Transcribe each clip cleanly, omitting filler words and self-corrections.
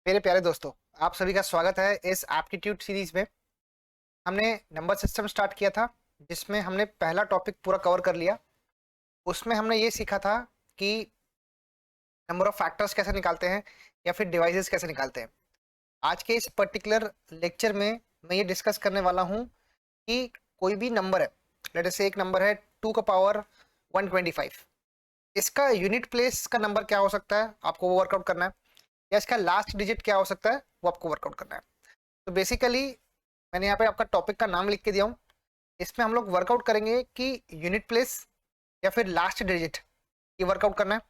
मेरे प्यारे दोस्तों, आप सभी का स्वागत है इस एप्टीट्यूड सीरीज में। हमने नंबर सिस्टम स्टार्ट किया था, जिसमें हमने पहला टॉपिक पूरा कवर कर लिया। उसमें हमने ये सीखा था कि नंबर ऑफ फैक्टर्स कैसे निकालते हैं या फिर डिवाइसेस कैसे निकालते हैं। आज के इस पर्टिकुलर लेक्चर में मैं ये डिस्कस करने वाला हूँ कि कोई भी नंबर है, लेट अस से एक नंबर है 2 का पावर 125, इसका यूनिट प्लेस का नंबर क्या हो सकता है, आपको वो वर्कआउट करना है, या इसका लास्ट डिजिट क्या हो सकता है वो आपको वर्कआउट करना है। तो बेसिकली मैंने यहाँ पे आपका टॉपिक का नाम लिख के दिया हूँ। इसमें हम लोग वर्कआउट करेंगे कि यूनिट प्लेस या फिर लास्ट डिजिट ये वर्कआउट करना है।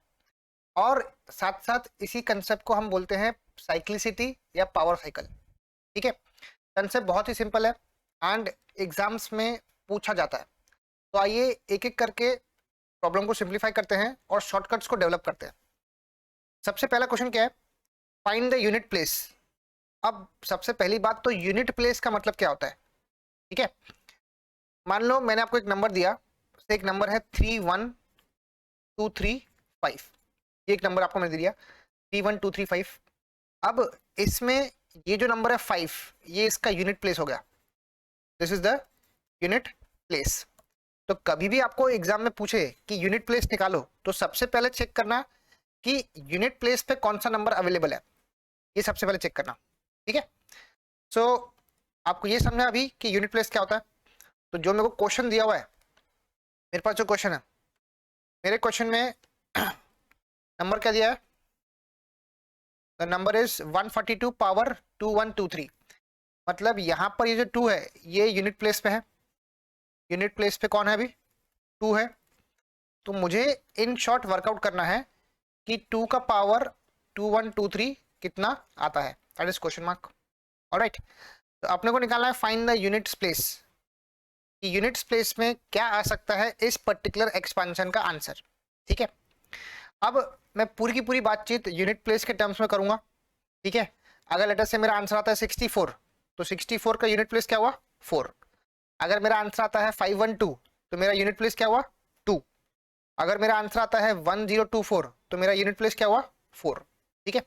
और साथ साथ इसी कंसेप्ट को हम बोलते हैं साइक्लिसिटी या पावर साइकिल। ठीक है, कंसेप्ट बहुत ही सिंपल है एंड एग्जाम्स में पूछा जाता है। तो आइए एक एक करके प्रॉब्लम को सिंप्लीफाई करते हैं और शॉर्टकट्स को डेवलप करते हैं। सबसे पहला क्वेश्चन क्या है? Find the unit place. अब सबसे पहली बात तो यूनिट प्लेस का मतलब क्या होता है। ठीक है, मान लो मैंने आपको एक नंबर दिया, एक नंबर है 31235, ये एक नंबर आपको मैंने दिया 31235। अब इसमें ये जो नंबर है 5, ये इसका यूनिट प्लेस हो गया। This is the unit place. तो कभी भी आपको एग्जाम में पूछे कि यूनिट प्लेस निकालो, तो सबसे पहले चेक करना कि यूनिट प्लेस पे कौन सा नंबर अवेलेबल है, ये सबसे पहले चेक करना। ठीक है, सो आपको ये समझना अभी कि यूनिट प्लेस क्या होता है। तो जो मेरे को क्वेश्चन दिया हुआ है, मेरे पास जो क्वेश्चन है, मेरे क्वेश्चन में नंबर क्या दिया है? The number is 142 power 2123। मतलब यहाँ पर ये जो 2 है ये यूनिट प्लेस पे है। यूनिट प्लेस पे कौन है? अभी 2 है। तो मुझे इन शॉर्ट वर्कआउट करना है कि 2 का पावर 2123 कितना आता है। That is question mark. Alright, तो अपने को निकालना है फाइंड द यूनिट्स प्लेस, कि यूनिट्स प्लेस में क्या आ सकता है इस पर्टिकुलर एक्सपेंशन का आंसर। ठीक है, अब मैं पूरी की पूरी बातचीत यूनिट प्लेस के टर्म्स में करूंगा। ठीक है, अगर लेटर से मेरा आंसर आता है 64, तो 64 का यूनिट प्लेस क्या हुआ? 4। अगर मेरा आंसर आता है 512, तो मेरा यूनिट प्लेस क्या हुआ? 2। अगर मेरा आंसर आता है 1024, तो मेरा यूनिट प्लेस क्या हुआ? 4। ठीक है,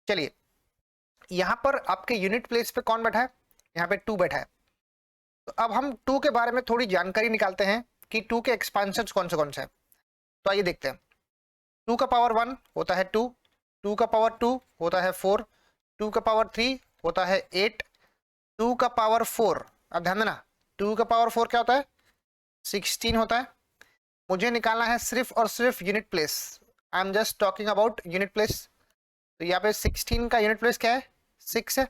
चलिए यहां पर आपके यूनिट प्लेस पे कौन बैठा है? यहाँ पे 2 बैठा है। तो अब हम 2 के बारे में थोड़ी जानकारी निकालते हैं कि 2 के एक्सपांशन कौन से हैं। तो आइए देखते हैं। 2 का पावर 1 होता है 2, 2 का पावर 2 होता है 4, 2 का पावर 3 होता है 8, 2 का पावर 4, अब ध्यान देना, 2 का पावर 4 क्या होता है? 16 होता है। मुझे निकालना है सिर्फ और सिर्फ unit place. I am just talking about unit place. तो यहाँ पे 16 का यूनिट प्लेस क्या है? 6 है।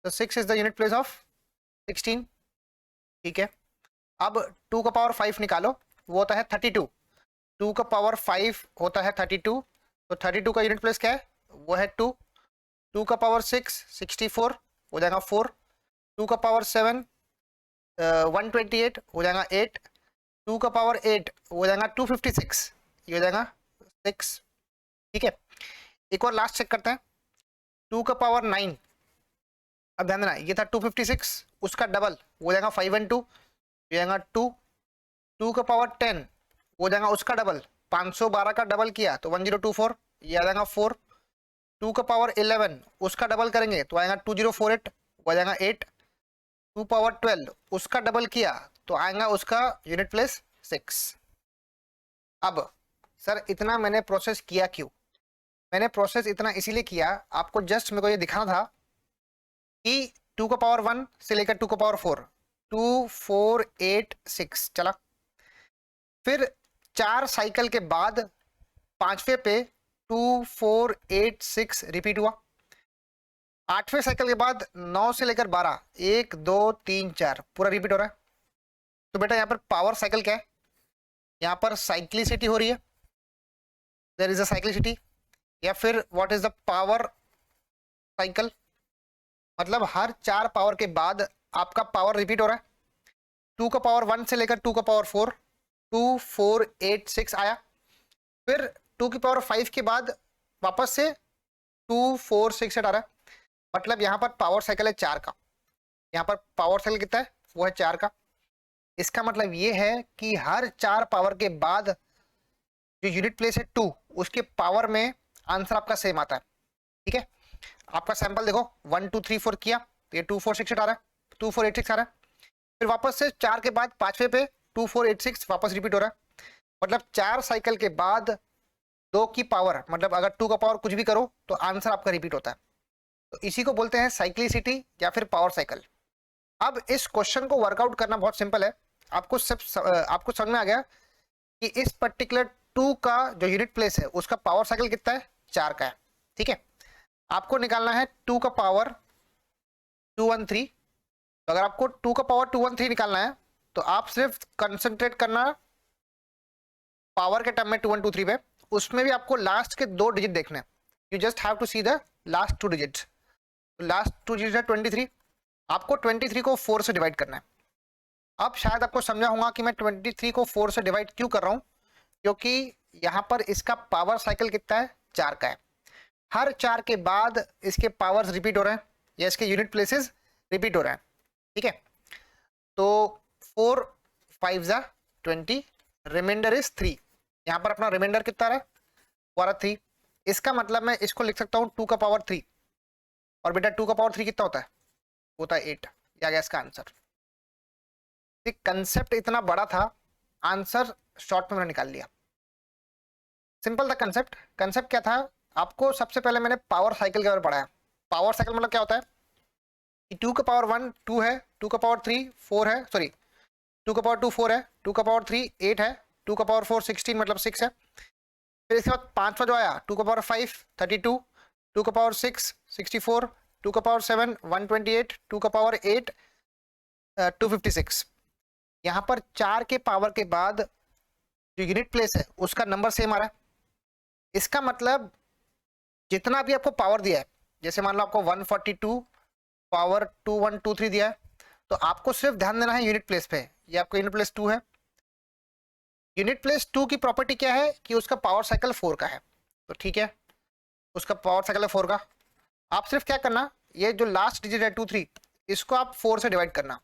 तो 6 is the unit place of 16। ठीक है, अब 2 का पावर 5 निकालो, वो होता है 32। 2 का पावर 5 होता है 32, तो 32 का यूनिट प्लेस क्या है? वो है 2। 2 का पावर 6 64 हो जाएगा 4। 2 का पावर 7 128 हो जाएगा 8। 2 का पावर 8 हो जाएगा 256, ये हो जाएगा 6। ठीक है, एक और लास्ट चेक करते हैं। 2 का पावर 9, अब ध्यान देना ये था 256, उसका डबल हो जाएगा 5 and 2, ये जाएगा 2। 2 का पावर 10 हो जाएगा उसका डबल, 512 का डबल किया तो 1024, ये आ जाएगा 4। 2 का पावर 11 उसका डबल करेंगे तो आएगा 2048, वो आ जाएगा 8। 2 पावर 12 उसका डबल किया तो आएगा उसका यूनिट प्लेस 6। अब सर इतना मैंने प्रोसेस किया क्यों? मैंने प्रोसेस इतना इसीलिए किया, आपको जस्ट मेरे को ये दिखाना था कि 2 का पावर 1 से लेकर 2 का पावर 4, 2 4 8 6 चला। फिर 4 साइकिल के बाद पांचवे पे 2 4 8 6 रिपीट हुआ। 8वें साइकिल के बाद 9 से लेकर 12, 1 2 3 4 पूरा रिपीट हो रहा है। तो बेटा यहाँ पर पावर साइकिल क्या है? यहाँ पर साइक्लिसिटी हो रही है, देयर इज अ साइक्लिसिटी। या फिर what is the power cycle? मतलब हर 4 पावर के बाद आपका पावर रिपीट हो रहा है। 2 का पावर 1 से लेकर 2 का पावर 4, 2 4 8 6 आया। फिर 2 की पावर 5 के बाद वापस से 2 4 6 8 आ रहा है। मतलब यहाँ पर पावर साइकिल है 4 का। यहाँ पर पावर साइकिल कितना है? वो है 4 का। इसका मतलब ये है कि हर 4 पावर के बाद जो यूनिट प्लेस है 2, उसके पावर में आंसर आपका सेम आता है। ठीक है, आपका सैंपल देखो 1 2 3 4 किया तो ये 2468 आ रहा है, 2486 आ रहा है। फिर वापस से 4 के बाद 5वें पे 2486 वापस रिपीट हो रहा है। मतलब 4 साइकिल के बाद 2 की पावर, मतलब अगर 2 का पावर कुछ भी करो तो आंसर आपका रिपीट होता है। तो इसी को बोलते हैं साइक्लिसिटी या फिर पावर साइकिल। अब इस क्वेश्चन को वर्कआउट करना बहुत सिंपल है। आपको समझ में आ गया कि इस पर्टिकुलर 2 का जो यूनिट प्लेस है उसका पावर साइकिल कितना है, 4 का है। ठीक है, आपको निकालना है 2 का पावर 213। तो अगर आपको 2 का पावर 213 निकालना है तो आप सिर्फ कंसंट्रेट करना पावर के टर्म में 2123 पे, उसमें भी आपको लास्ट के 2 डिजिट देखने हैं। You just have to see the last 2 digits. Last 2 digit है 23, आपको 23 को 4 से डिवाइड करना है। अब शायद आपको समझा होगा कि मैं 23 को 4 से डिवाइड क्यों कर रहा हूं, क्योंकि यहां पर इसका पावर साइकिल कितना है, 4 का है। हर 4 के बाद इसके पावर्स रिपीट हो रहे हैं या इसके यूनिट प्लेसेस रिपीट हो रहे हैं। ठीक है, तो 4 5 जा 20, रिमाइंडर इज 3। यहां पर अपना रिमाइंडर कितना रहा, 3। इसका मतलब मैं इसको लिख सकता हूं 2 का पावर 3, और बेटा 2 का पावर 3 कितना होता है 8। या गया इसका आंसर। कंसेप्ट इतना बड़ा था, आंसर शॉर्ट में मैंने निकाल लिया। सिंपल था कंसेप्ट। कंसेप्ट क्या था, आपको सबसे पहले मैंने पावर साइकिल के बारे में पढ़ाया। पावर साइकिल मतलब क्या होता है कि 2 का पावर 1 2 है, 2 का पावर 3 4 है, सॉरी 2 का पावर 2 4 है, 2 का पावर 3 8 है, 2 का पावर 4 16 मतलब 6 है। फिर इसके बाद 5वां जो आया 2 का पावर 5 32, 2 का पावर 6 64, 2 का पावर 7 128, 2 का पावर 8 256। यहाँ पर 4 के पावर के बाद जो यूनिट प्लेस है उसका नंबर सेम आ रहा है। इसका मतलब जितना भी आपको पावर दिया है, जैसे मान लो आपको 142 पावर 2123 दिया है, तो आपको सिर्फ ध्यान देना है यूनिट प्लेस पे। ये आपको यूनिट प्लेस 2 है। यूनिट प्लेस 2 की प्रॉपर्टी क्या है कि उसका पावर साइकिल 4 का है। तो ठीक है, उसका पावर साइकिल है 4 का। आप सिर्फ क्या करना, ये जो लास्ट डिजिट है 2 3, इसको आप 4 से डिवाइड करना।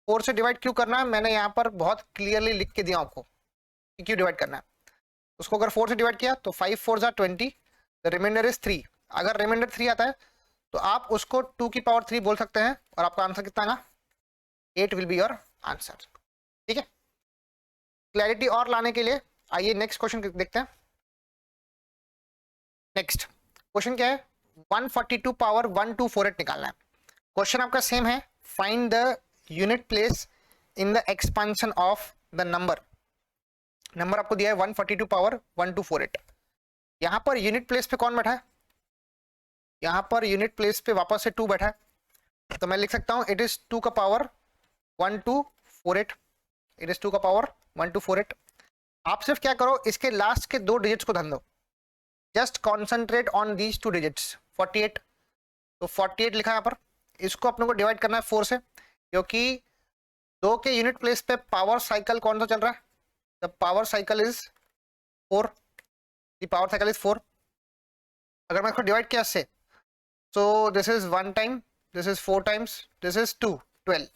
4 से डिवाइड क्यों करना है मैंने यहाँ पर बहुत क्लियरली लिख के दिया आपको कि क्यों डिवाइड करना है। उसको अगर 4 से डिवाइड किया तो 5 4 जा 20, द रिमाइंडर इज 3। अगर रिमाइंडर 3 आता है तो आप उसको 2 की पावर 3 बोल सकते हैं, और आपका आंसर कितना आएगा, 8 विल बी योर आंसर। ठीक है, क्लैरिटी और लाने के लिए आइए नेक्स्ट क्वेश्चन देखते हैं। नेक्स्ट क्वेश्चन क्या है, 142 पावर 1248 निकालना है। क्वेश्चन आपका सेम है, find the unit place in the expansion of the number. Number आपको दिया है 142 पावर 1248। यहां पर यूनिट प्लेस पे कौन बैठा है, यहां पर यूनिट प्लेस पे वापस से 2 बैठा है। तो मैं लिख सकता हूं इट इज 2 का पावर 1248। इट इज 2 का पावर 1248। आप सिर्फ क्या करो, इसके लास्ट के 2 डिजिट्स को ध्यान दो। Just concentrate on these 2 digits. 48, तो 48 लिखा है यहाँ पर। इसको अपने को डिवाइड करना है 4 से, क्योंकि 2 के यूनिट प्लेस पे पावर साइकिल कौन सा चल रहा है, the power cycle is 4। The power cycle is 4। अगर मैं इसको डिवाइड किया इससे, so this is 1 time, this is 4 times, this is 2 12।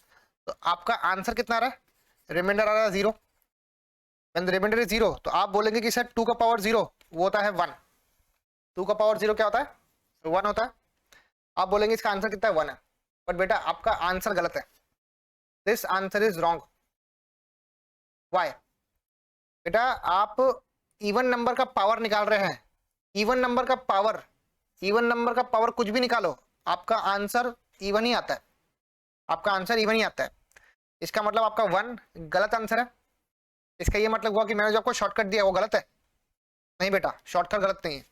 तो आपका आंसर कितना आ रहा है, रिमाइंडर आ रहा है 0। व्हेन द रिमाइंडर इज 0 तो आप बोलेंगे कि सर 2 का पावर 0 वो होता है 1। 2 का पावर 0 क्या होता है, 1 होता है। आप बोलेंगे इसका आंसर कितना है, 1 है। बट बेटा आपका आंसर गलत है, this answer is wrong. Why, बेटा आप इवन नंबर का पावर निकाल रहे हैं। इवन नंबर का पावर, इवन नंबर का पावर कुछ भी निकालो, आपका आंसर इवन ही आता है। आपका आंसर इवन ही आता है। इसका मतलब आपका 1 गलत आंसर है। इसका ये मतलब हुआ कि मैंने जो आपको शॉर्टकट दिया वो गलत है। नहीं बेटा, शॉर्टकट गलत नहीं है।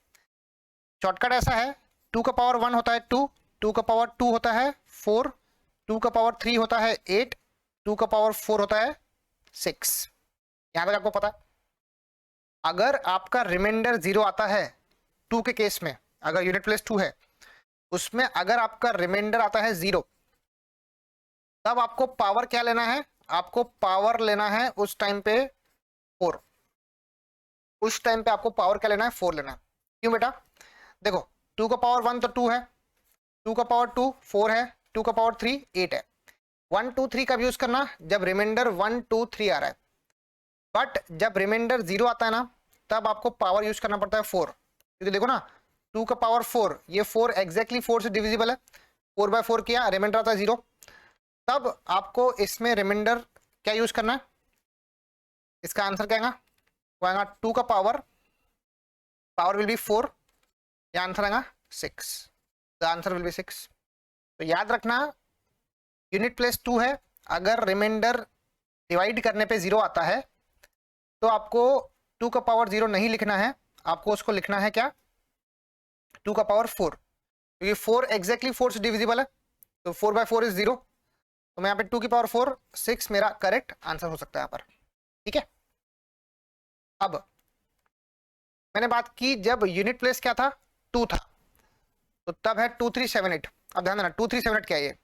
शॉर्टकट ऐसा है, 2 का पावर 1 होता है 2, 2 का पावर 2 होता है 4, 2 का पावर 3 होता है 8, 2 का पावर 4 होता है 6। यहां तक आपको पता है। अगर आपका रिमाइंडर 0 आता है 2 के केस में, अगर यूनिट प्लेस 2 है उसमें अगर आपका रिमाइंडर आता है 0, तब आपको पावर क्या लेना है, आपको पावर लेना है उस टाइम पे 4। उस टाइम पे आपको पावर क्या लेना है, 4 लेना है। क्यों बेटा, देखो 2 का पावर 1 तो 2 है, 2 का पावर 2 4 है, 2 का पावर 3 8 है। 1 2 3 कब यूज करना, जब रिमाइंडर 1 2 3 आ रहा है। बट जब रिमाइंडर 0 आता है ना, तब आपको पावर यूज करना पड़ता है 4। क्योंकि देखो ना 2 का पावर 4, ये 4 एग्जैक्टली 4 से डिविजिबल है, 4/4 किया, रिमाइंडर आता है 0। तब आपको इसमें रिमाइंडर क्या यूज करना है, इसका आंसर क्या आएगा, वो आएगा 2 का पावर विल बी 4, या आंसर आएगा 6, द आंसर विल बी 6। तो याद रखना यूनिट प्लेस 2 है, अगर रिमाइंडर डिवाइड करने पे 0 आता है तो आपको 2 का पावर 0 नहीं लिखना है, आपको उसको लिखना है क्या, 2 का पावर 4, क्योंकि 4 एग्जैक्टली 4 से डिविजिबल है, तो 4/4 इज 0, तो मैं यहाँ पे 2 की पावर 4, 6 मेरा करेक्ट आंसर हो सकता है यहाँ पर। ठीक है, अब मैंने बात की जब यूनिट प्लेस क्या था, 2 था, तो तब है 2378। अब ध्यान देना 2378 क्या है ये,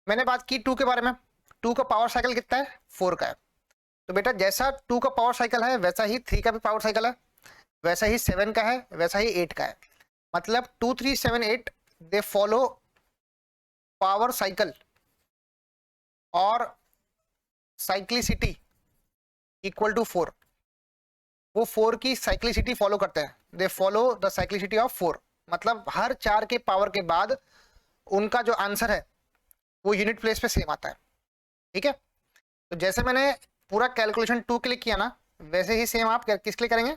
मैंने बात की 2 के बारे में, 2 का पावर साइकिल कितना है, 4 का है। तो बेटा जैसा 2 का पावर साइकिल है वैसा ही 3 का भी पावर साइकिल है, वैसा ही 7 का है, वैसा ही 8 का है। मतलब 2378 दे फॉलो पावर साइकिल और साइक्लिसिटी इक्वल टू 4, वो 4 की साइक्लिसिटी फॉलो करते हैं, they follow the cyclicity of 4, मतलब हर 4 के पावर के बाद उनका जो आंसर है वो यूनिट प्लेस पे सेम आता है। ठीक है, तो जैसे मैंने पूरा कैलकुलेशन 2 के लिए किया ना, वैसे ही सेम आप किसके लिए करेंगे,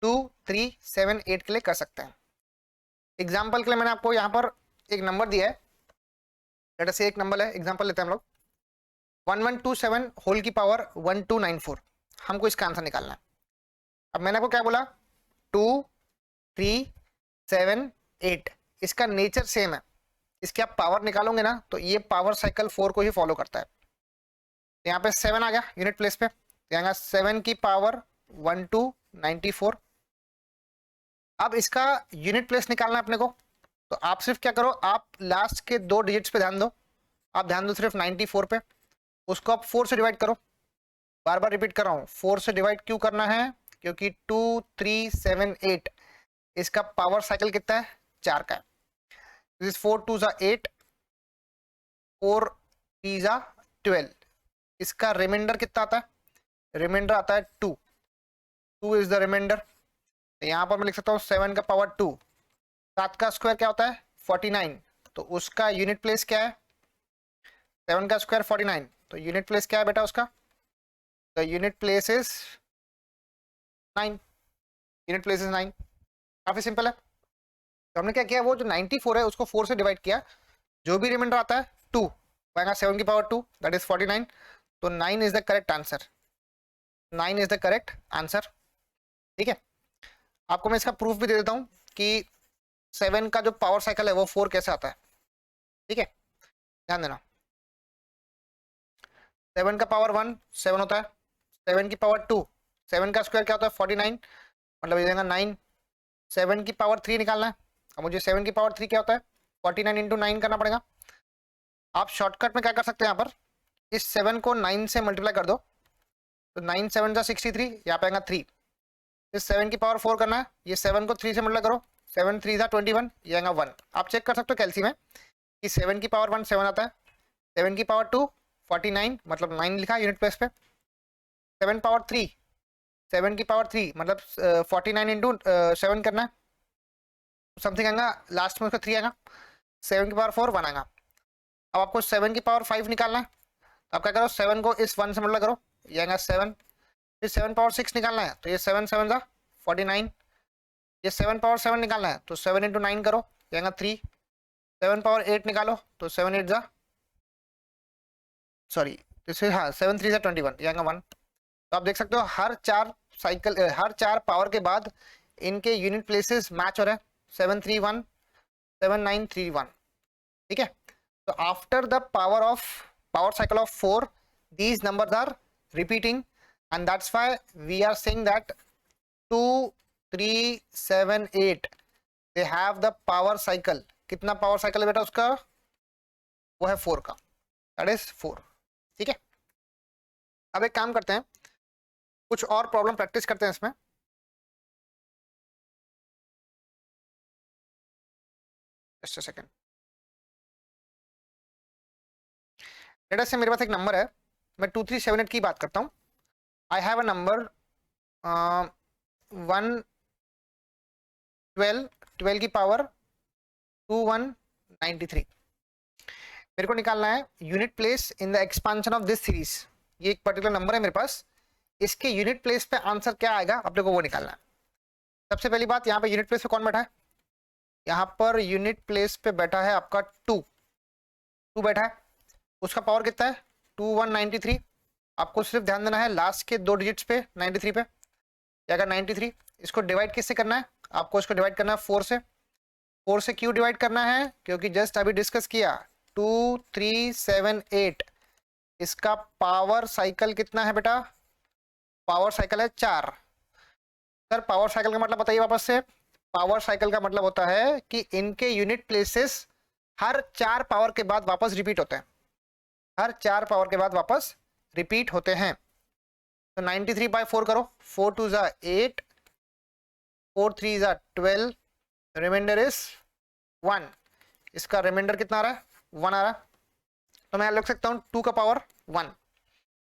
2, 3, 7, 8 के लिए कर सकते हैं। एग्जाम्पल के लिए मैंने आपको यहाँ पर एक नंबर दिया है, लेट अस से एक नंबर है, एग्जाम्पल लेते हैं हम लोग 1127 होल की पावर 1294, हमको इसका आंसर निकालना है। अब मैंने आपको क्या बोला, 2, 3, 7, 8, इसका नेचर सेम है, इसके आप पावर निकालोगे ना तो ये पावर साइकिल 4 को ही फॉलो करता है। तो यहाँ पे 7 आ गया यूनिट प्लेस पे, तो यहाँ 7 की पावर 1294। अब इसका यूनिट प्लेस निकालना है अपने को, तो आप सिर्फ क्या करो, आप लास्ट के 2 डिजिट्स पे ध्यान दो, आप ध्यान दो सिर्फ 94 पे, उसको आप 4 से डिवाइड करो। बार बार रिपीट कर रहा हूँ, 4 से डिवाइड क्यों करना है, क्योंकि 2, 3, 7, 8 इसका पावर साइकिल कितना है, 4 का है। दिस 4 2 जा 8, 4 3 जा 12, इसका रिमाइंडर कितना आता है, रिमाइंडर आता है 2, 2 इज द रिमाइंडर। यहाँ पर मैं लिख सकता हूँ 7 का पावर 2, 7 का स्क्वायर क्या होता है 49, तो उसका यूनिट प्लेस क्या है, 7 का स्क्वायर 49, तो यूनिट प्लेस क्या है बेटा उसका, the unit place is 9, unit place is 9। काफी सिंपल है। तो हमने क्या किया, वो जो 94 है उसको 4 से डिवाइड किया, जो भी रिमाइंडर आता है 2, 7 की पावर 2 दैट इज 49, तो 9 is the correct answer, 9 is the correct answer. ठीक है, आपको मैं इसका प्रूफ भी दे देता हूं कि 7 का जो पावर साइकिल है वो 4 कैसे आता है। ठीक है, ध्यान देना, 7 का पावर 1 7 होता है, 7 की पावर 2, 7 का स्क्वायर क्या होता है 49, मतलब ये देगा 9, 7 की पावर 3 निकालना है, अब मुझे 7 की पावर 3 क्या होता है 49 इंटू 9 करना पड़ेगा। आप शॉर्टकट में क्या कर सकते हैं, यहाँ पर इस 7 को 9 से मल्टीप्लाई कर दो, तो 9 7 जा 63, यहाँ पे आएगा 3, इस 7 की पावर 4 करना है, ये 7 को 3 से मल्टीप्लाई करो, 7 3 जा 21, ये आएगा 1। आप चेक कर सकते हो कैलसी में कि 7 की पावर 1 7 आता है, 7 की पावर 2 49, मतलब 9 लिखा यूनिट प्लेस पे, 7 पावर 3, 7 की पावर 3 मतलब 49 इंटू 7 करना है, समथिंग आएगा लास्ट में उसका 3 आएगा, 7 की पावर 4 1 आएगा। अब आपको 7 की पावर 5 निकालना है, तो आप क्या करो 7 को इस 1 से मल्टीप्लाई करो, ये आएगा 7, फिर 7 पावर 6 निकालना है, तो ये 7 7 जा 49, ये 7 पावर 7 निकालना है, तो 7 इंटू 9 करो, ये आएगा 3, 7 पावर 8 निकालो, तो 7 8 जा सॉरी हाँ 7 3 जा 21, ये आएगा 1। तो आप देख सकते हो हर 4 साइकिल हर 4 पावर के बाद इनके यूनिट प्लेसेस मैच हो रहे हैं, 7 3 1 7 9 3 1। ठीक है, तो after the power cycle of 4 these numbers are repeating, and that's why we are saying that 2 3 7 8 they have the power cycle। कितना पावर साइकिल है बेटा उसका, वो है 4 का, दैट इज 4। ठीक है, अब एक काम करते हैं, कुछ और प्रॉब्लम प्रैक्टिस करते हैं इसमें। जस्ट अ सेकंड, लेट से मेरे पास एक नंबर है, मैं 2378 की बात करता हूँ। आई हैव अ नंबर 1 12, 12 की पावर 2193। मेरे को निकालना है unit place in the expansion of this series. ये एक पर्टिकुलर नंबर है मेरे पास, इसके यूनिट प्लेस पे आंसर क्या आएगा अपने को वो निकालना है। सबसे पहली बात, यहाँ पे यूनिट प्लेस पे कौन बैठा है? यहाँ पर यूनिट प्लेस पे बैठा है आपका 2 बैठा है। उसका पावर कितना है? 2193। आपको सिर्फ ध्यान देना है लास्ट के 2 डिजिट्स पे 93 पे। क्या अगर 93 इसको डिवाइड किससे करना है? आपको इसको डिवाइड करना है 4 से। 4 से क्यों डिवाइड करना है? क्योंकि जस्ट अभी डिस्कस किया 2 3 7 8, इसका पावर साइकिल कितना है बेटा? पावर साइकिल है 4। सर पावर साइकिल का मतलब बताइए वापस से। पावर साइकिल का मतलब होता है कि इनके यूनिट प्लेसेस हर 4 पावर के बाद वापस रिपीट होते हैं। हर 4 पावर के बाद वापस रिपीट होते हैं। तो 93/4 करो, 4 2 जा 8, 4 3 जा 12, रिमाइंडर इज 1। इसका रिमाइंडर कितना आ रहा है? 1 आ रहा है। तो मैं लिख सकता हूँ 2 का पावर 1,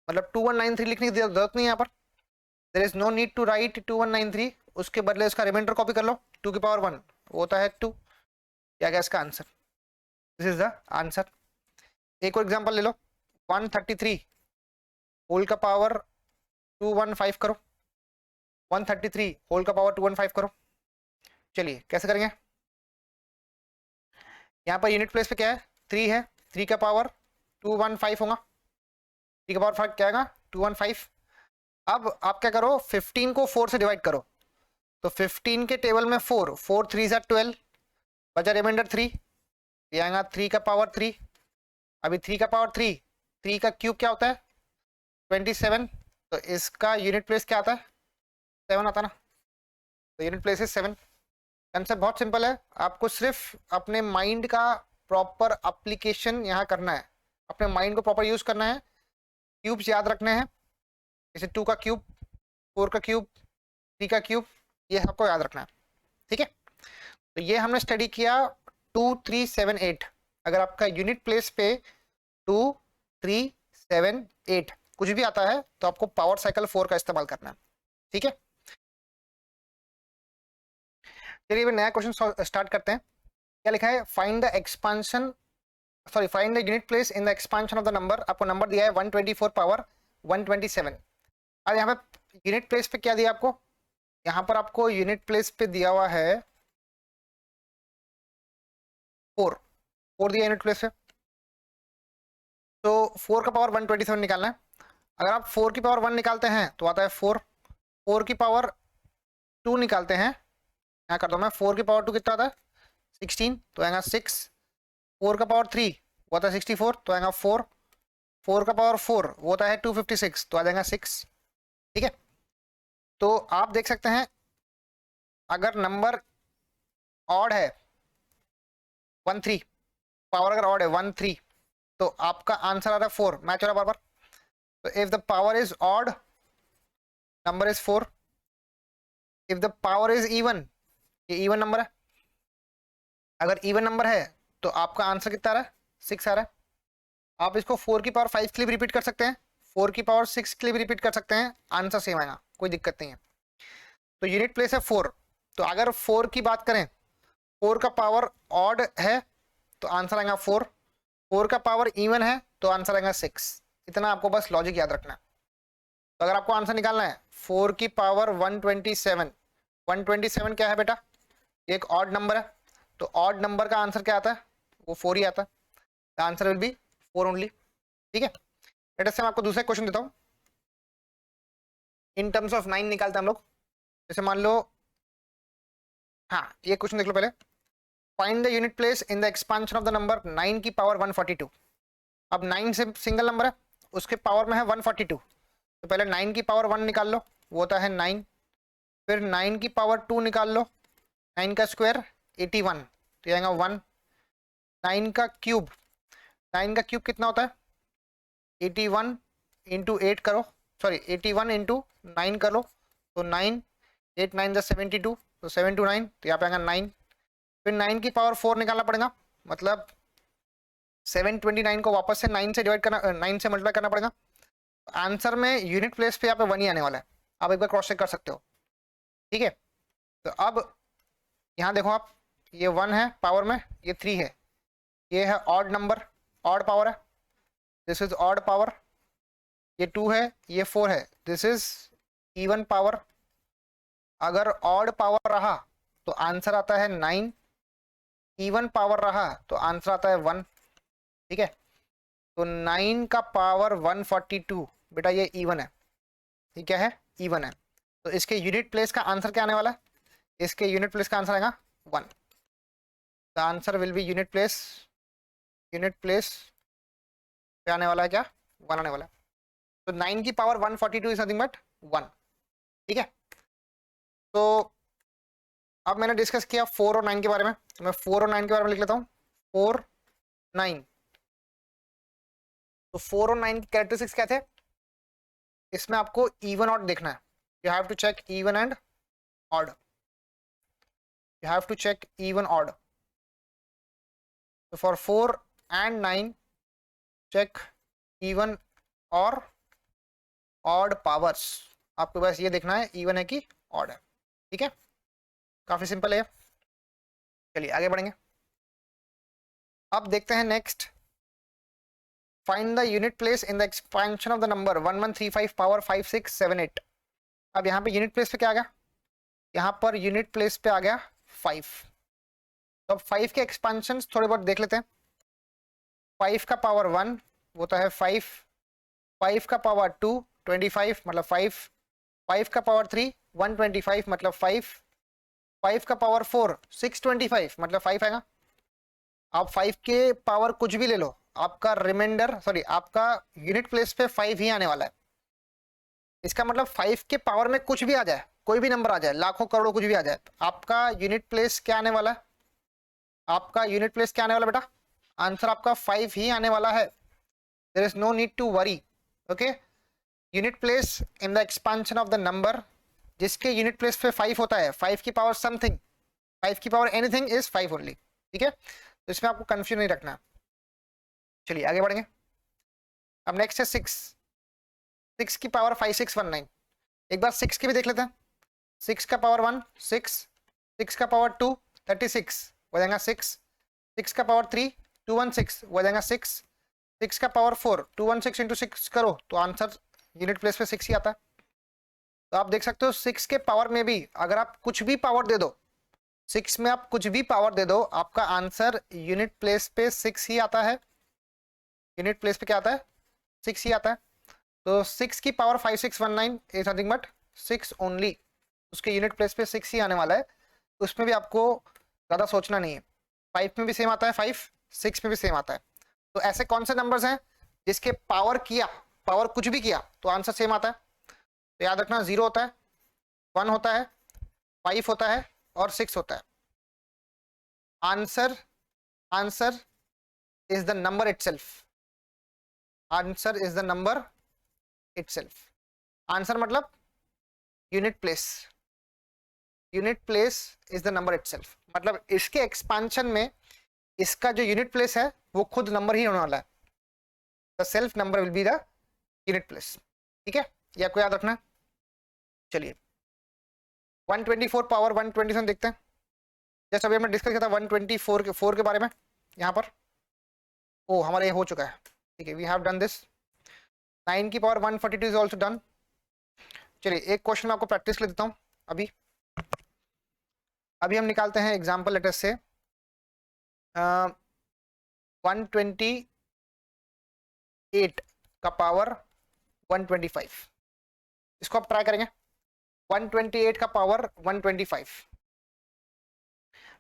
मतलब 2193 लिखने की जरूरत नहीं है यहाँ पर। There is no need to write 2193, उसके बदले उसका रिमाइंडर कॉपी कर लो 2 की पावर 1, वो होता है 2। क्या क्या इसका answer? This is the answer. एक और एग्जांपल ले लो, 133 होल का पावर 215 करो। 133 होल का पावर 215 करो। चलिए कैसे करेंगे? यहाँ पर यूनिट प्लेस पे क्या है? 3 है। 3 का पावर 215 होगा। 3 का पावर 5 क्या आएगा? 215। अब आप क्या करो, 15 को 4 से डिवाइड करो। तो 15 के टेबल में 4, 4 3 जा 12, बचा रिमाइंडर 3। ये आएगा 3 का पावर 3। अभी 3 का पावर 3, 3 का क्यूब क्या होता है? 27। तो इसका यूनिट प्लेस क्या आता है? 7 आता है ना। तो यूनिट प्लेस इज 7। कंसेप्ट बहुत सिंपल है, आपको सिर्फ अपने माइंड का प्रॉपर एप्लीकेशन यहाँ करना है। अपने माइंड को प्रॉपर यूज करना है। क्यूब्स याद रखने हैं, जैसे 2 का क्यूब, 4 का क्यूब, 3 का क्यूब, ये सबको याद रखना है। ठीक है, तो ये हमने स्टडी किया 2 3 7 8। अगर आपका यूनिट प्लेस पे 2 3 7 8 कुछ भी आता है तो आपको पावर साइकिल 4 का इस्तेमाल करना है। ठीक है, चलिए नया क्वेश्चन स्टार्ट करते हैं। क्या लिखा है? Find the expansion, sorry find the unit place in the expansion of the number. आपको नंबर दिया है 124 पावर 127। अब यहाँ पे यूनिट प्लेस पे क्या दिया आपको? यहाँ पर आपको यूनिट प्लेस पे दिया हुआ है 4 दिया यूनिट प्लेस पे। तो 4 का पावर 127 निकालना है। अगर आप 4 की पावर 1 निकालते हैं तो आता है 4। 4 की पावर 2 निकालते हैं, यहाँ कर दो मैं, 4 की पावर 2 कितना आता है? 16, तो आएगा 6। 4 का पावर 3 वो आता है 64, तो आएगा 4। 4 का पावर 4 वो होता है 256, तो आ जाएगा 6। ठीक है, तो आप देख सकते हैं अगर नंबर ऑड है 1 3, पावर अगर ऑड है 1 3, तो आपका आंसर आ रहा है 4। मैच हो रहा है बराबर। तो if the power is odd, number is 4। If the power is even, ये इवन नंबर है। अगर इवन नंबर है तो आपका आंसर कितना आ रहा है? 6 आ रहा है। आप इसको 4 की पावर 5 के लिए भी रिपीट कर सकते हैं, 4 की पावर 6 के लिए भी रिपीट कर सकते हैं, आंसर सेम आएगा, कोई दिक्कत नहीं है। तो यूनिट प्लेस है 4। तो अगर 4 की बात करें, 4 का पावर ऑड है तो आंसर आएगा 4। 4 का पावर इवन है तो आंसर आएगा 6। इतना आपको बस लॉजिक याद रखना है। तो अगर आपको आंसर निकालना है 4 की पावर 127, 127 क्या है बेटा? एक ऑड नंबर है, तो ऑड नंबर का आंसर क्या आता है? वो 4 ही आता है। The answer will be 4 only. ठीक है, लेट अस से मैं आपको दूसरा क्वेश्चन देता हूं। इन टर्म्स ऑफ 9 निकालते हैं हम लोग। जैसे मान लो, हाँ ये क्वेश्चन देख लो पहले। Find the unit place in the expansion of the number 9 की पावर 142। अब 9 से सिंगल नंबर है, उसके पावर में है 142, तो पहले 9 की पावर 1 निकाल लो, वो होता है 9। फिर 9 की पावर 2 निकाल लो, 9 का स्क्वायर 81, तो ये आएगा 1। 9 का क्यूब, 9 का क्यूब कितना होता है? 81 इंटू 8 करो, सॉरी 81 इंटू 9 कर लो, तो 9, 8 9 72, तो 7 2 9, तो यहाँ पे आएगा 9। फिर 9 की पावर 4 निकालना पड़ेगा, मतलब 729 को वापस से 9 से डिवाइड करना, 9 से मल्टीप्लाई करना पड़ेगा। आंसर में यूनिट प्लेस पे यहाँ पे 1 ही आने वाला है। आप एक बार क्रॉस चेक कर सकते हो। ठीक है, तो अब यहाँ देखो आप, ये 1 है पावर में, ये 3 है, ये है ऑड नंबर, ऑड पावर है, दिस इज ऑड पावर, ये 2 है, ये 4 है, दिस इज इवन पावर। अगर ऑड पावर रहा तो आंसर आता है 9, इवन पावर रहा तो आंसर आता है 1। ठीक है, तो 9 का पावर 142 बेटा ये इवन है, ये क्या है, इवन है। तो इसके यूनिट प्लेस का आंसर क्या आने वाला है, इसके यूनिट प्लेस का आंसर आएगा 1। The answer will be unit place, unit place पे आने वाला है क्या, 1 आने वाला है। तो 9 की पावर 142 इज नथिंग बट 1। ठीक है, तो अब मैंने डिस्कस किया 4 और 9 के बारे में, तो मैं 4 और 9 के बारे में लिख लेता हूँ। 4 9, तो 4 और 9 की कैरेक्टरिस्टिक्स क्या थे, इसमें आपको इवन ऑड देखना है, you have to check even and odd, you have to check even odd. So for 4 and 9 check even और odd powers, आपको बस ये देखना है इवन है कि ऑड है। ठीक है, काफी सिंपल है। चलिए आगे बढ़ेंगे, अब देखते हैं next, find the unit place in the expansion of the number 1135 power 5678। अब यहाँ पे यूनिट प्लेस पे क्या आ गया, यहाँ पर यूनिट प्लेस पे आ गया 5। तो अब 5 के एक्सपेंशन थोड़े बहुत देख लेते हैं। 5 का पावर 1 वो तो है 5, 5 का पावर 2 25 मतलब 5, 5 का पावर 3 125 मतलब 5, 5 का पावर 4 625 मतलब 5 आएगा। आप 5 के पावर कुछ भी ले लो, आपका रिमाइंडर सॉरी आपका यूनिट प्लेस पे 5 ही आने वाला है। इसका मतलब 5 के पावर में कुछ भी आ जाए, कोई भी नंबर आ जाए, लाखों करोड़ों कुछ भी आ जाए, आपका यूनिट प्लेस क्या आने वाला है, आपका यूनिट प्लेस क्या आने वाला बेटा, आंसर आपका 5 ही आने वाला है। There is no need to worry. Okay, unit place in the expansion of the number, जिसके यूनिट प्लेस पे 5 होता है, 5 की पावर समथिंग, 5 की पावर एनीथिंग इज 5 ओनली। ठीक है, तो इसमें आपको कंफ्यूजन नहीं रखना। चलिए आगे बढ़ेंगे, अब नेक्स्ट है 6, 6 की पावर 5619। एक बार 6 की भी देख लेते हैं। 6 का पावर 1 6, 6 का पावर 2 36 हो जाएगा 6, 6 का पावर 3 216 हो जाएगा 6, 6 का पावर 4 216 इंटू 6 करो तो आंसर यूनिट प्लेस पे 6 ही आता है। तो आप देख सकते हो 6 के पावर में भी अगर आप कुछ भी पावर दे दो, 6 में आप कुछ भी पावर दे दो, आपका आंसर यूनिट प्लेस पे 6 ही आता है। यूनिट प्लेस पे क्या आता है, 6 ही आता है। तो 6 की power 5619 is nothing but 6 only, उसके यूनिट प्लेस पे 6 ही आने वाला है। उसमें भी आपको ज़्यादा सोचना नहीं है, 5 में भी सेम आता है 5, 6 में भी सेम आता है। तो ऐसे कौन से नंबर्स हैं जिसके पावर किया, पावर कुछ भी किया तो आंसर सेम आता है। तो याद रखना 0 होता है, 1 होता है, 5 होता है और 6 होता है। Answer, answer is the number itself, answer is the number itself. Answer मतलब unit place, unit place is the number itself, मतलब इसके एक्सपेंशन में इसका जो यूनिट प्लेस है वो खुद नंबर ही होने वाला है। The self number will be the unit place. ठीक है, ये आपको याद रखना है। चलिए 124 पावर 127 देखते हैं। जैसे अभी हमने डिस्कस किया था 124 के 4 के बारे में, यहाँ पर ओ हमारा ये हो चुका है। ठीक है, वी हैव डन दिस। 9 की पावर 142 इज ऑल्सो डन। चलिए एक क्वेश्चन मैं आपको प्रैक्टिस के लिए देता हूँ। अभी अभी हम निकालते हैं एग्जाम्पल लेटर से 128 का पावर 125, इसको आप ट्राई करेंगे। 128 का पावर 125।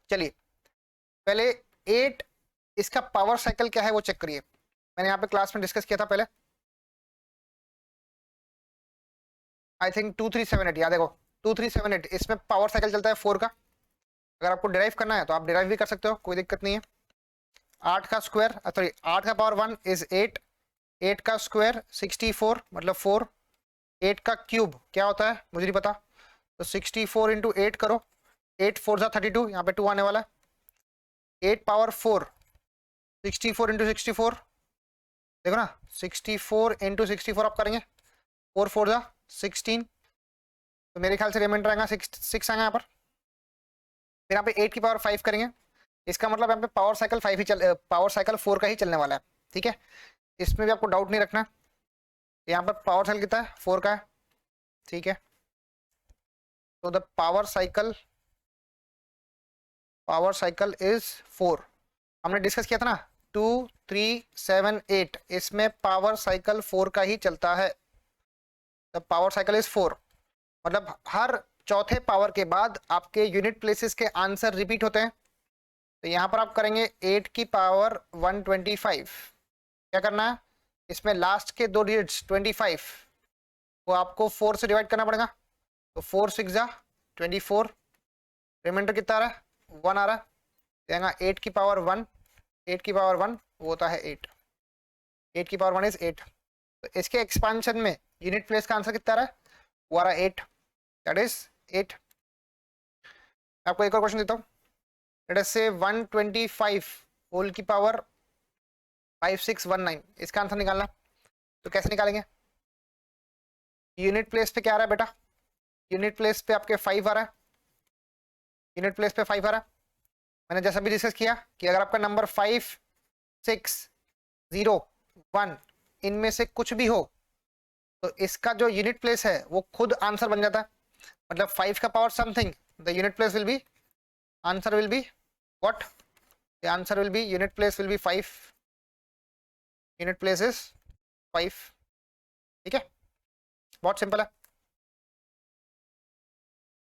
चलिए पहले 8 इसका पावर साइकिल क्या है वो चेक करिए, मैंने यहाँ पे क्लास में डिस्कस किया था पहले, आई थिंक 2378। याद देखो 2378 इसमें पावर साइकिल चलता है 4 का। अगर आपको डिराइव करना है तो आप डिराइव भी कर सकते हो, कोई दिक्कत नहीं है। 8 का स्क्वायर सॉरी 8 का पावर 1 इज 8, 8 का स्क्वायर 64 मतलब 4, 8 का क्यूब क्या होता है मुझे नहीं पता, तो 64 इंटू 8 करो, 8 4 जा 32, यहाँ पे 2 आने वाला है। 8 पावर 4 64 इंटू 64, देखो ना 64 इंटू 64 आप करेंगे, 4 4 जा 16, तो मेरे ख्याल से रिमाइंडर आएगा 6 आएगा यहाँ पर। फिर यहाँ पे 8 की पावर 5 करेंगे, इसका मतलब यहाँ पे पावर साइकिल 5 ही पावर साइकिल 4 का ही चलने वाला है, ठीक है, इसमें भी आपको डाउट नहीं रखना। यहाँ पर पावर साइकिल कितना है, 4 का है, ठीक है। तो द पावर साइकिल इज 4। हमने डिस्कस किया था ना 2 3 7 8, इसमें पावर साइकिल 4 का ही चलता है। द पावर साइकिल इज 4, मतलब हर चौथे पावर के बाद आपके यूनिट प्लेसेस के आंसर रिपीट होते हैं। तो यहाँ पर आप करेंगे 8 की पावर 125, क्या करना है, इसमें लास्ट के 2 डिजिट्स 25 वो आपको 4 से डिवाइड करना पड़ेगा। तो 4 6 जा 24, रिमाइंडर कितना आ रहा है, 1 आ रहा है, देगा 8 की पावर 1, 8 की पावर 1 वो होता है 8, 8 की पावर 1 इज 8। तो इसके एक्सपांशन में यूनिट प्लेस का आंसर कितना आ रहा है, वो आ रहा है 8, दैट इज 8। आपको एक और क्वेश्चन देता हूँ, लेट अस से 125 होल की पावर 5619, इसका आंसर निकालना। तो कैसे निकालेंगे, यूनिट प्लेस पे क्या आ रहा है बेटा, यूनिट प्लेस पे आपके 5 आ रहा है, यूनिट प्लेस पे 5 आ रहा है। मैंने जैसा भी डिस्कस किया कि अगर आपका नंबर 5 6 0 1 इनमें से कुछ भी हो तो इसका जो यूनिट प्लेस है वो खुद आंसर बन जाता है। मतलब 5 का power something, the unit place will be, answer will be what, the answer will be, unit place will be 5, unit place is 5, ठीक है, बहुत सिंपल है।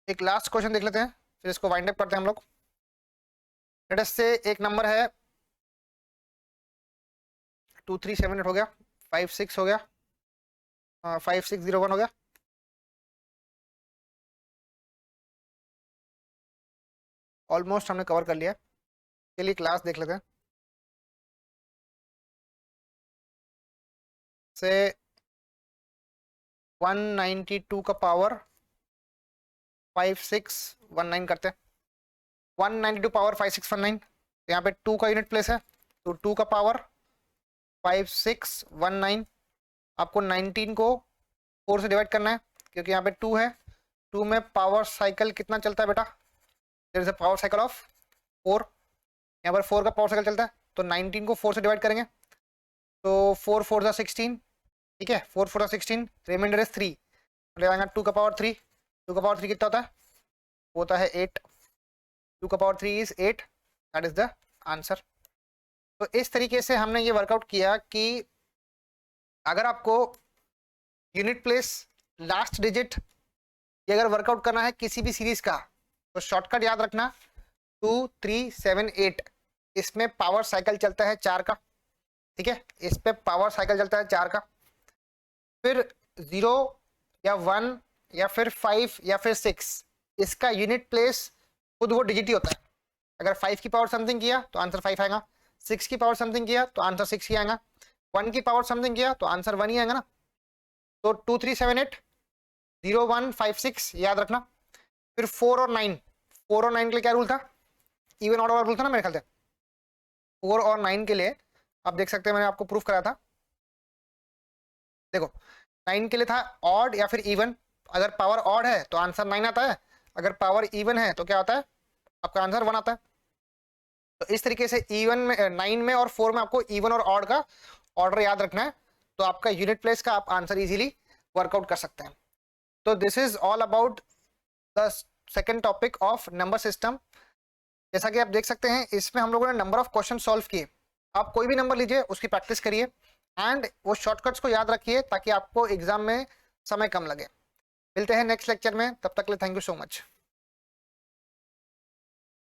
एक लास्ट क्वेश्चन देख लेते हैं, फिर इसको वाइंड अप करते हैं हम लोग। लेट अस से एक नंबर है 2 3 7 8 हो गया, 5 6 हो गया, 5 6 0 1 हो गया, ऑलमोस्ट हमने कवर कर लिया। चलिए क्लास देख लेते हैं। से 192 का पावर 5619 करते हैं, 192 पावर 5619, यहाँ पे 2 का यूनिट प्लेस है, तो 2 का पावर 5619, आपको 19 को 4 से डिवाइड करना है क्योंकि यहाँ पे 2 है, 2 में पावर साइकिल कितना चलता है बेटा, there is a power cycle of 4, यहाँ पर 4 का पावर साइकिल चलता है। तो 19 को 4 से डिवाइड करेंगे तो 4 4 जा 16, ठीक है, 4 4 जा 16, रिमाइंडर इज 3, लगाएंगे 2 का पावर 3, 2 का पावर 3 कितना होता है, वो होता है 8, 2 का power 3 is 8, that is the answer. तो इस तरीके से हमने ये वर्कआउट किया कि अगर आपको यूनिट प्लेस लास्ट डिजिट ये अगर वर्कआउट करना है किसी भी सीरीज का तो शॉर्टकट याद रखना 2 3 7 8, इसमें पावर साइकिल चलता है 4 का, ठीक है, इस पे पावर साइकिल चलता है 4 का, फिर 0 या 1 या फिर 5 या फिर 6, इसका यूनिट प्लेस खुद वो डिजिट ही होता है। अगर 5 की पावर समथिंग किया तो आंसर 5 आएगा, 6 की पावर समथिंग किया तो आंसर 6 ही आएगा, 1 की पावर समथिंग किया तो आंसर 1 ही आएगा ना। तो 2 3 7 8 0 1 5 6 याद रखना। फिर 4 और 9, 4 और 9 के लिए क्या रूल था, इवन ऑर्डर रूल था ना मेरे ख्याल से। 4 और 9 के लिए आप देख सकते हैं, मैंने आपको प्रूफ कराया था, देखो 9 के लिए था ऑड या फिर इवन, अगर पावर ऑड है तो आंसर 9 आता है, अगर पावर इवन है तो क्या आता है, आपका आंसर 1 आता है। तो इस तरीके से इवन में 9 में और 4 में आपको इवन और ऑड का ऑर्डर याद रखना है, तो आपका यूनिट प्लेस का आप आंसर इजीली वर्कआउट कर सकते हैं। तो this is all about the second topic of number system. जैसा कि आप देख सकते हैं इसमें हम लोगों ने नंबर ऑफ क्वेश्चन सॉल्व किए। आप कोई भी नंबर लीजिए उसकी प्रैक्टिस करिए एंड वो शॉर्टकट्स को याद रखिए ताकि आपको एग्जाम में समय कम लगे। मिलते हैं नेक्स्ट लेक्चर में, तब तक के लिए थैंक यू सो मच।